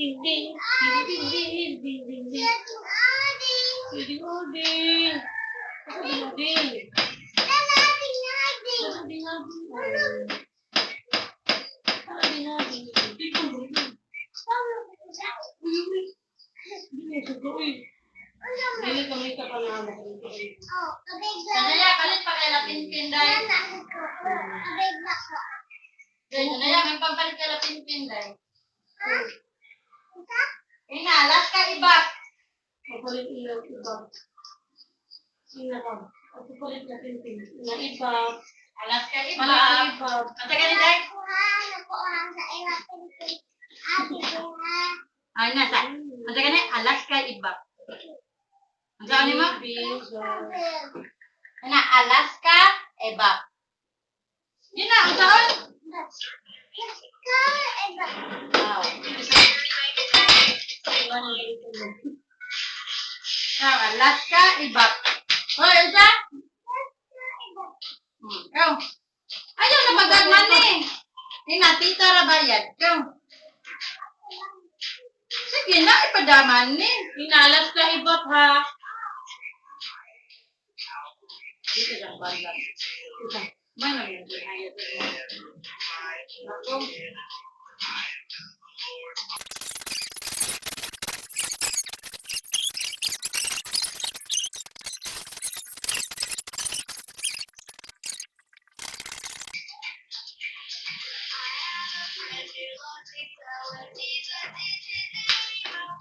Ding ding, ding ding ding, ding ding ding. Ding ding. Ako ding ding. Ako ding ding. Ako ding ding. Ding ding. Dili sa ko eh. Dili kami ka pala mo. Sanaya kalit pa kay lapin-pin dai. Sanaya may pampalit kay lapin-pin dai. Inalas ka ibak. Papalit ilaw ibang. Sina ka? Papalit na pintin. Na ibang. Alas ka Palit ibak. ibang. Asa ka ni dai? Ay nasa. Asa ka ni alas ka ibak. Asa ni mo? Ana alas ka ibak. Yun na, ang saan? Wow. Alas ka ibak. Hoy, Elsa? Ikaw. Ayaw na magagman eh. Tita ra bayad. Ikaw. Sige na, ipadaman eh. Inalas ka ibang ha. Dito lang banda. May nangyayari hayat mo. Ako.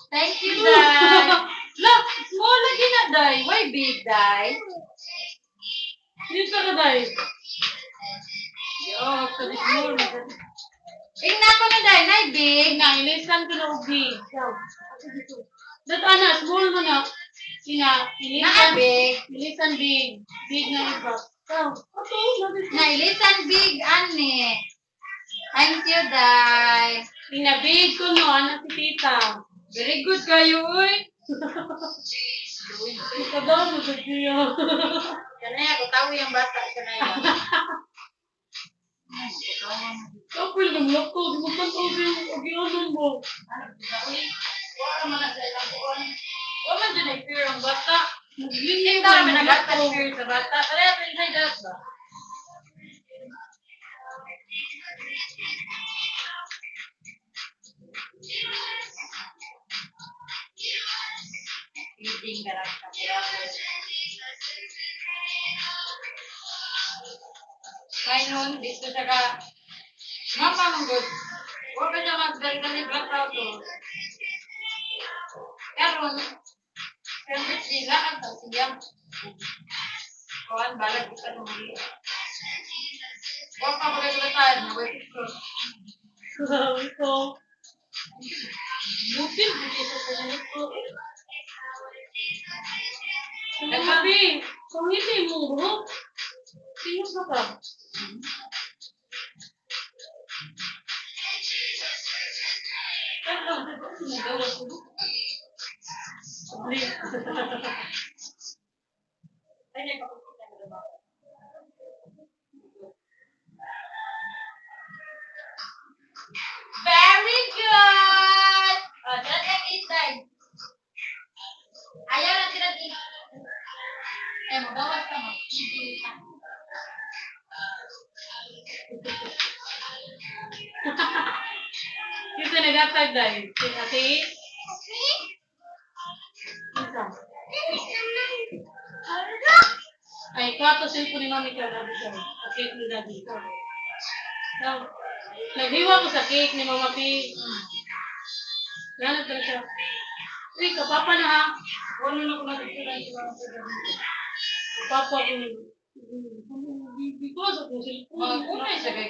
Thank you, Dai. Look, small lagi na, Dai. Why big, Dai? Dito ka dahil. Oh, so this small. Tingnan ko na, Dai. Nay, big. Ilisan ko na ubig. Dat ana, small mo na. Sina, Na big. ilisan big. Big na iba. Na ilisan big, ane. Thank you, Dai. Inabig ko no, anak si tita. Very good kayo, uy. Ika daw mo sa siya. Kanaya, kutawi ang bata. Kanaya. Kapil ng lako, di mo pan tabi yung agianan mo. Wala man na sa ilang buwan. Wala man dyan ay fear ang bata. Maglinis Hindi namin nag-atas fear sa bata. Kaya pinay dat ba? Feeding ka lang sa ngayon, dito siya ka, mama mong good. Huwag ka siya magdali-dali black out o. Karon, siyempre sila ang tasiyang. Kuhan, balag kita nung huli. Huwag ka magagulatan, nagwait ko. Sabi ko. Butil, butil sa sanit ko. Nagsabi, kung hindi mo buhok, sino ka ka? Very good! Oh, tira yung isday. Ayaw na tira yung magawas ka mo. Kasi nagatag dahil. Kasi? Isa. Ay, kwato cellphone ni Mami ka. Sabi siya. Sa cake ni Daddy. So, naghiwa ko sa cake ni Mama P. Yan, nagtala siya. Uy, kapapa na ha. Wala na ko natagpunan si Mama P. Kapapa ko. Because of the cellphone. Mga kunay sa kay